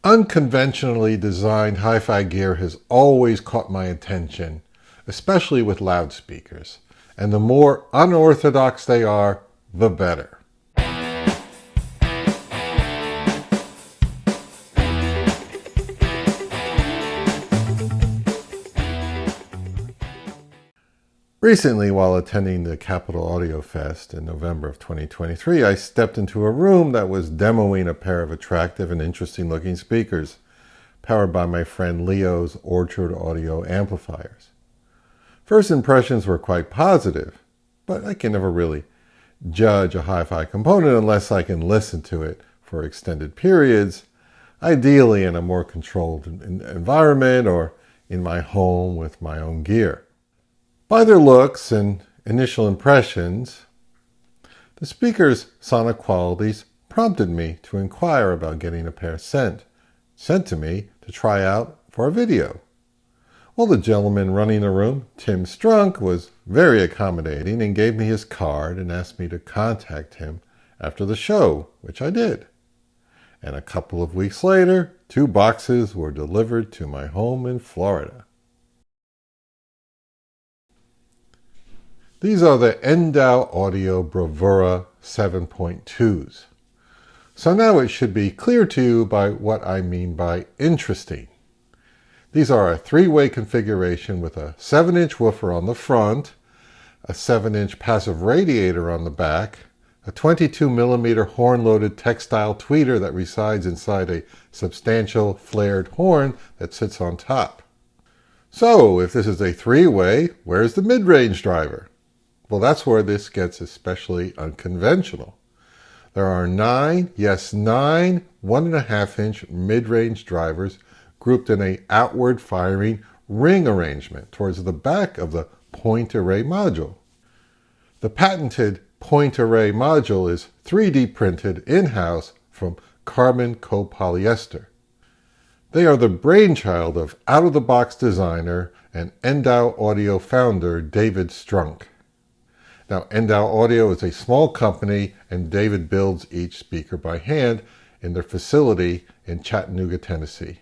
Unconventionally designed hi-fi gear has always caught my attention, especially with loudspeakers. And the more unorthodox they are, the better. Recently, while attending the Capitol Audio Fest in November of 2023, I stepped into a room that was demoing a pair of attractive and interesting looking speakers, powered by my friend Leo's Orchard Audio amplifiers. First impressions were quite positive, but I can never really judge a hi-fi component unless I can listen to it for extended periods, ideally in a more controlled environment or in my home with my own gear. By their looks and initial impressions, the speaker's sonic qualities prompted me to inquire about getting a pair sent to me to try out for a video. Well, the gentleman running the room, Tim Strunk, was very accommodating and gave me his card and asked me to contact him after the show, which I did. And a couple of weeks later, 2 boxes were delivered to my home in Florida. These are the Endow Audio Bravura 7.2s. So now it should be clear to you by what I mean by interesting. These are a 3-way configuration with a 7-inch woofer on the front, a 7-inch passive radiator on the back, a 22mm horn-loaded textile tweeter that resides inside a substantial flared horn that sits on top. So, if this is a 3-way, where's the mid-range driver? Well, that's where this gets especially unconventional. There are 9 1.5-inch mid-range drivers grouped in an outward-firing ring arrangement towards the back of the point array module. The patented point array module is 3D printed in-house from carbon copolyester. They are the brainchild of out-of-the-box designer and Endow Audio founder David Strunk. Now, Endow Audio is a small company, and David builds each speaker by hand in their facility in Chattanooga, Tennessee.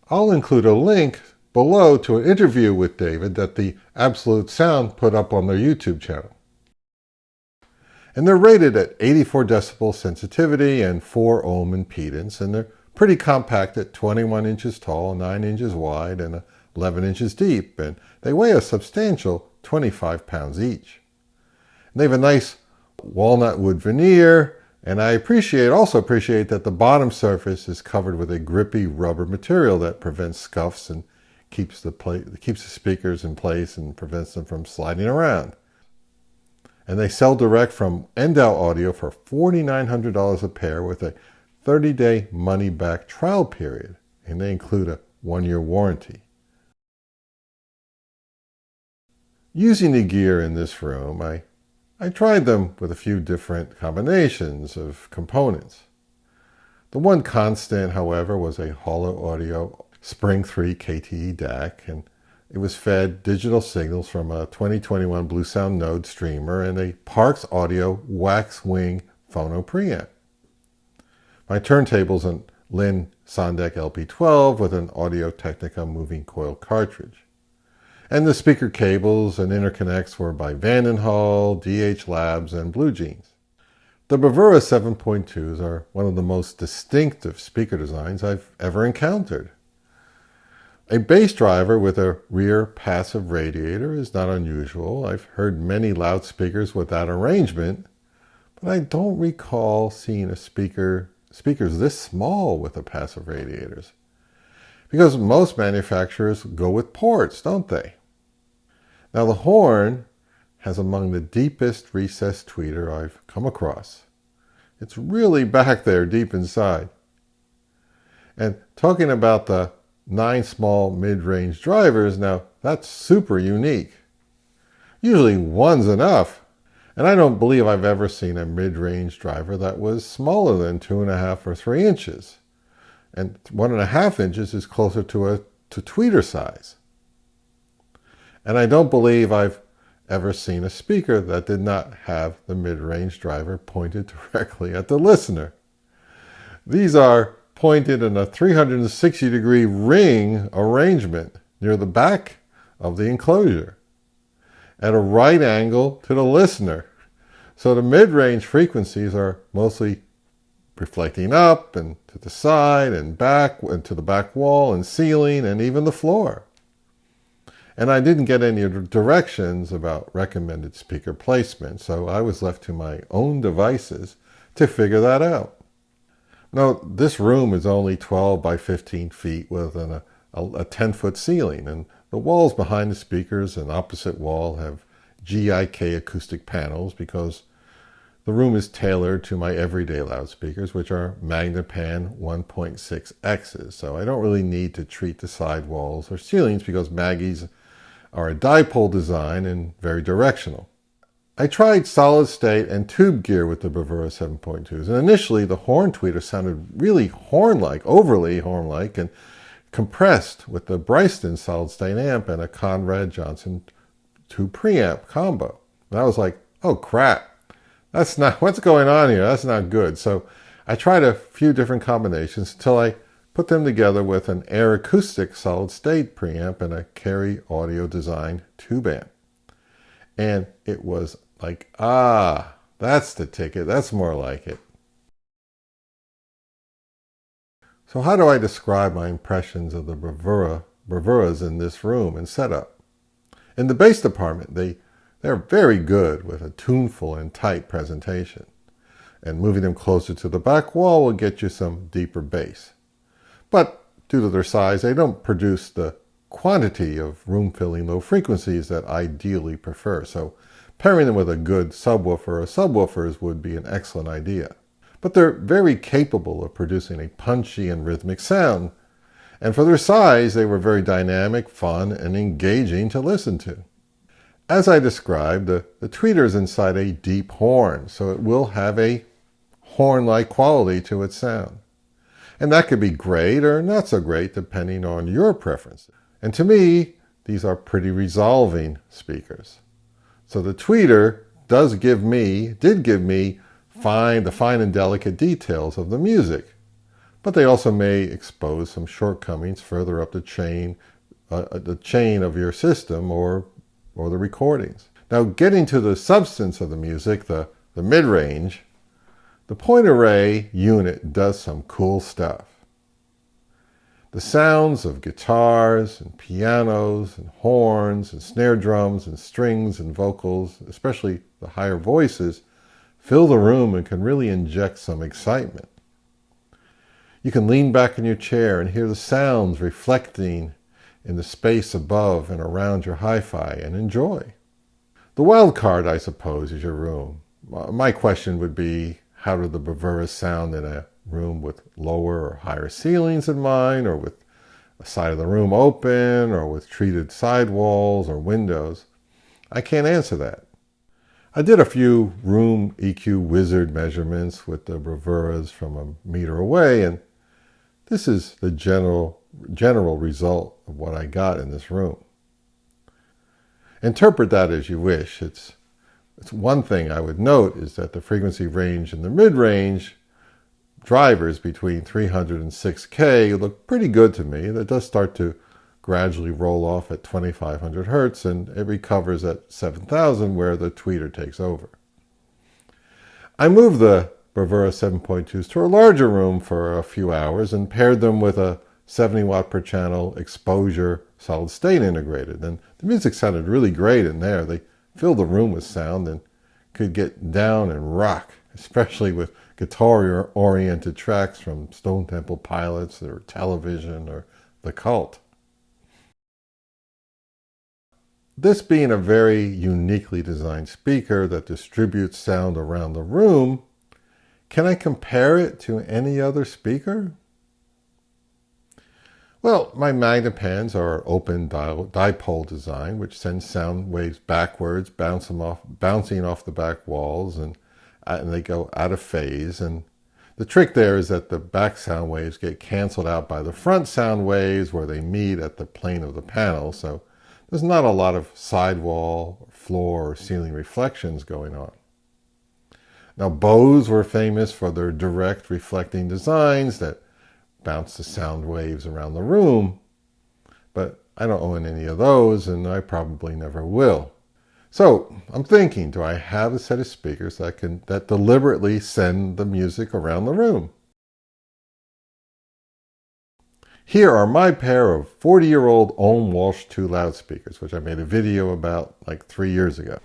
I'll include a link below to an interview with David that the Absolute Sound put up on their YouTube channel. And they're rated at 84 decibel sensitivity and 4 ohm impedance, and they're pretty compact at 21 inches tall, 9 inches wide, and 11 inches deep, and they weigh a substantial 25 pounds each. They have a nice walnut wood veneer, and I also appreciate that the bottom surface is covered with a grippy rubber material that prevents scuffs and keeps the speakers in place and prevents them from sliding around. And they sell direct from Endow Audio for $4,900 a pair with a 30-day money-back trial period, and they include a 1-year warranty. Using the gear in this room, I tried them with a few different combinations of components. The one constant, however, was a Holo Audio Spring 3 KTE DAC, and it was fed digital signals from a 2021 Blue Sound Node streamer and a Parks Audio Waxwing phono preamp. My turntable's a Linn Sondek LP12 with an Audio-Technica moving coil cartridge. And the speaker cables and interconnects were by Vandenhall, DH Labs, and Blue Jeans. The Bravura 7.2s are one of the most distinctive speaker designs I've ever encountered. A bass driver with a rear passive radiator is not unusual. I've heard many loudspeakers with that arrangement, but I don't recall seeing speakers this small with the passive radiators. Because most manufacturers go with ports, don't they? Now, the horn has among the deepest recessed tweeter I've come across. It's really back there, deep inside. And talking about the 9 small mid-range drivers, now that's super unique. Usually one's enough, and I don't believe I've ever seen a mid-range driver that was smaller than 2.5 or 3 inches. And 1.5 inches is closer to tweeter size. And I don't believe I've ever seen a speaker that did not have the mid-range driver pointed directly at the listener. These are pointed in a 360-degree ring arrangement near the back of the enclosure at a right angle to the listener. So the mid-range frequencies are mostly reflecting up and to the side and back and to the back wall and ceiling and even the floor. And I didn't get any directions about recommended speaker placement, so I was left to my own devices to figure that out. Now, this room is only 12 by 15 feet with a 10-foot ceiling, and the walls behind the speakers and opposite wall have GIK acoustic panels because the room is tailored to my everyday loudspeakers, which are Magnepan 1.6Xs. So I don't really need to treat the side walls or ceilings because Maggies are a dipole design and very directional. I tried solid state and tube gear with the Bravura 7.2s, and initially the horn tweeter sounded really horn-like, overly horn-like, and compressed with the Bryston solid state amp and a Conrad Johnson 2 preamp combo. And I was like, oh crap. That's not, what's going on here? That's not good. So I tried a few different combinations until I put them together with an Air Acoustic solid state preamp and a Carry Audio Design tube amp. And it was like, that's the ticket. That's more like it. So how do I describe my impressions of the Bravuras in this room and setup? In the bass department, they're very good with a tuneful and tight presentation. And moving them closer to the back wall will get you some deeper bass. But due to their size, they don't produce the quantity of room-filling low frequencies that I ideally prefer. So pairing them with a good subwoofer or subwoofers would be an excellent idea. But they're very capable of producing a punchy and rhythmic sound. And for their size, they were very dynamic, fun, and engaging to listen to. As I described, the tweeter is inside a deep horn, so it will have a horn-like quality to its sound. And that could be great or not so great depending on your preferences. And to me, these are pretty resolving speakers. So the tweeter did give me the fine and delicate details of the music, but they also may expose some shortcomings further up the chain of your system or the recordings. Now, getting to the substance of the music, the mid-range, the point array unit does some cool stuff. The sounds of guitars and pianos and horns and snare drums and strings and vocals, especially the higher voices, fill the room and can really inject some excitement. You can lean back in your chair and hear the sounds reflecting in the space above and around your HiFi and enjoy. The wild card, I suppose, is your room. My question would be, how do the Bravuras sound in a room with lower or higher ceilings than mine, or with the side of the room open, or with treated sidewalls or windows? I can't answer that. I did a few room EQ wizard measurements with the Bravuras from a meter away, and this is the general result of what I got in this room. Interpret that as you wish. It's one thing I would note is that the frequency range in the mid-range drivers between 300 and 6K look pretty good to me. That does start to gradually roll off at 2500 hertz, and it recovers at 7000 where the tweeter takes over. I moved the Bravura 7.2s to a larger room for a few hours and paired them with a 70 watt per channel exposure solid state integrated. And the music sounded really great in there. They filled the room with sound and could get down and rock, especially with guitar-oriented tracks from Stone Temple Pilots or Television or The Cult. This being a very uniquely designed speaker that distributes sound around the room, can I compare it to any other speaker? Well, my Magnepans are open dipole design, which sends sound waves backwards, bouncing off the back walls, and they go out of phase. And the trick there is that the back sound waves get canceled out by the front sound waves where they meet at the plane of the panel. So there's not a lot of sidewall, floor, or ceiling reflections going on. Now, Bose were famous for their direct reflecting designs that bounce the sound waves around the room, but I don't own any of those, and I probably never will. So I'm thinking, do I have a set of speakers that deliberately send the music around the room? Here are my pair of 40-year-old Ohm Walsh 2 loudspeakers, which I made a video about like 3 years ago.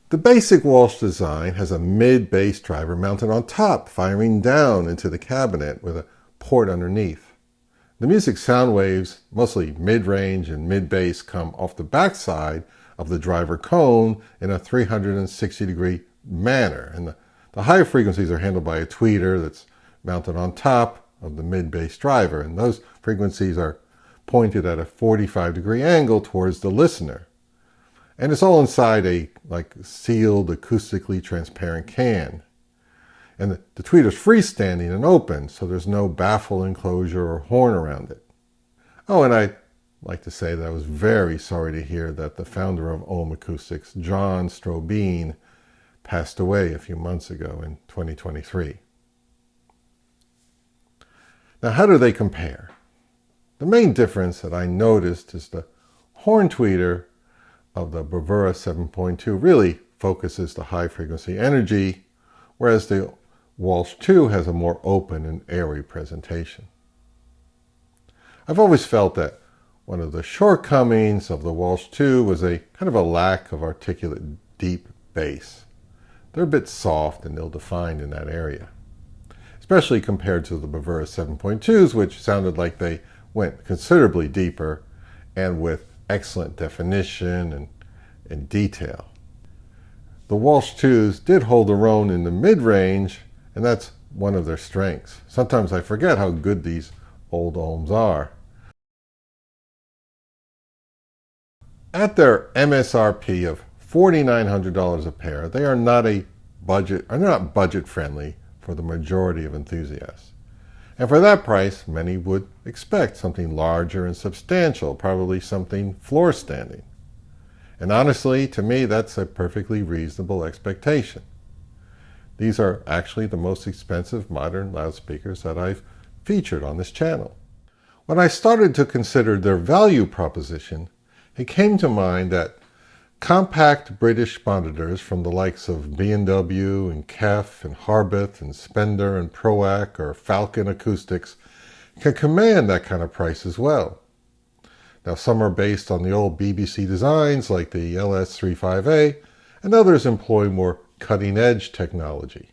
The basic Walsh design has a mid-bass driver mounted on top, firing down into the cabinet with a port underneath. The music sound waves, mostly mid-range and mid-bass, come off the backside of the driver cone in a 360-degree manner. And the higher frequencies are handled by a tweeter that's mounted on top of the mid-bass driver, and those frequencies are pointed at a 45-degree angle towards the listener. And it's all inside a sealed, acoustically transparent can. And the tweeter's freestanding and open, so there's no baffle enclosure or horn around it. Oh, and I'd like to say that I was very sorry to hear that the founder of Ohm Acoustics, John Strobene, passed away a few months ago in 2023. Now, how do they compare? The main difference that I noticed is the horn tweeter of the Bravura 7.2 really focuses the high-frequency energy, whereas the Walsh 2 has a more open and airy presentation. I've always felt that one of the shortcomings of the Walsh 2 was a kind of a lack of articulate deep bass. They're a bit soft and ill-defined in that area, especially compared to the Bravura 7.2s, which sounded like they went considerably deeper and with excellent definition and detail. The Walsh 2s did hold their own in the mid-range, and that's one of their strengths. Sometimes I forget how good these old Ohms are. At their MSRP of $4,900 a pair, they are not budget friendly for the majority of enthusiasts. And for that price, many would expect something larger and substantial, probably something floor standing. And honestly, to me, that's a perfectly reasonable expectation. These are actually the most expensive modern loudspeakers that I've featured on this channel. When I started to consider their value proposition, it came to mind that compact British monitors from the likes of B&W and Kef and Harbeth and Spender and Proac or Falcon Acoustics can command that kind of price as well. Now, some are based on the old BBC designs like the LS35A, and others employ more cutting-edge technology.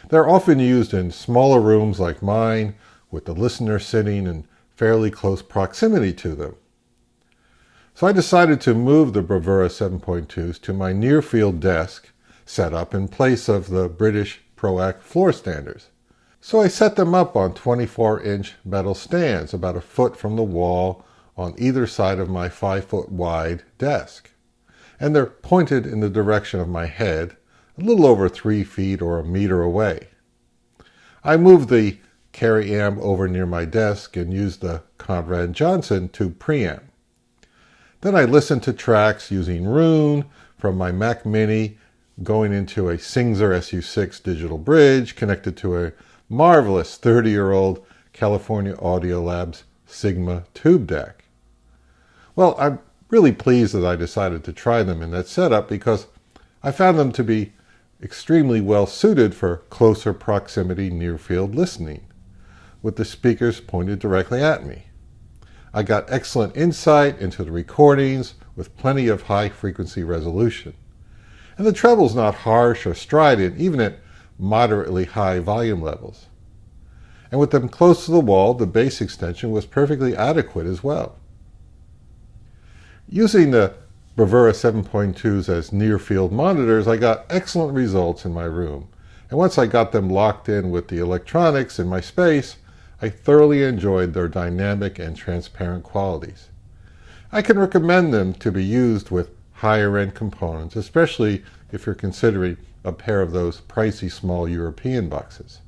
They're often used in smaller rooms like mine, with the listener sitting in fairly close proximity to them. So I decided to move the Bravura 7.2s to my Nearfield desk set up in place of the British Proac floor standers. So I set them up on 24-inch metal stands about a foot from the wall on either side of my 5-foot wide desk. And they're pointed in the direction of my head, a little over 3 feet or a meter away. I moved the carry amp over near my desk and used the Conrad Johnson tube preamp. Then I listened to tracks using RUUULES from my Mac Mini going into a Singzer SU6 digital bridge connected to a marvelous 30-year-old California Audio Labs Sigma tube deck. Well, I'm really pleased that I decided to try them in that setup because I found them to be extremely well suited for closer proximity near-field listening, with the speakers pointed directly at me. I got excellent insight into the recordings with plenty of high-frequency resolution. And the treble's not harsh or strident, even at moderately high volume levels. And with them close to the wall, the bass extension was perfectly adequate as well. Using the Bravura 7.2s as near-field monitors, I got excellent results in my room. And once I got them locked in with the electronics in my space, I thoroughly enjoyed their dynamic and transparent qualities. I can recommend them to be used with higher-end components, especially if you're considering a pair of those pricey small European boxes.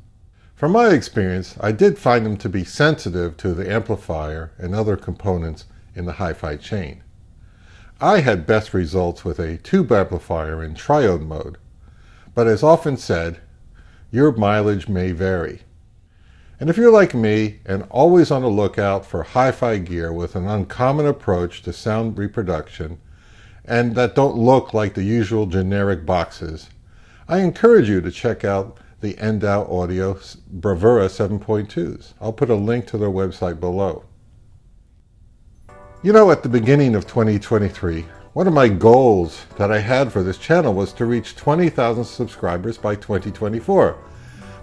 From my experience, I did find them to be sensitive to the amplifier and other components in the HiFi chain. I had best results with a tube amplifier in triode mode, but as often said, your mileage may vary. And if you're like me and always on the lookout for hi-fi gear with an uncommon approach to sound reproduction and that don't look like the usual generic boxes, I encourage you to check out the Endow Audio Bravura 7.2s. I'll put a link to their website below. You know, at the beginning of 2023, one of my goals that I had for this channel was to reach 20,000 subscribers by 2024.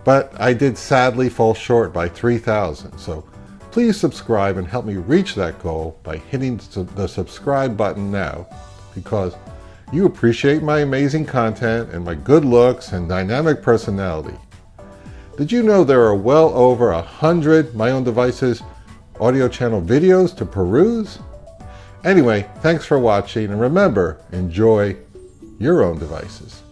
But I did sadly fall short by 3,000. So please subscribe and help me reach that goal by hitting the subscribe button now, because you appreciate my amazing content and my good looks and dynamic personality. Did you know there are well over 100 My Own Devices audio channel videos to peruse? Anyway, thanks for watching, and remember, enjoy your own devices.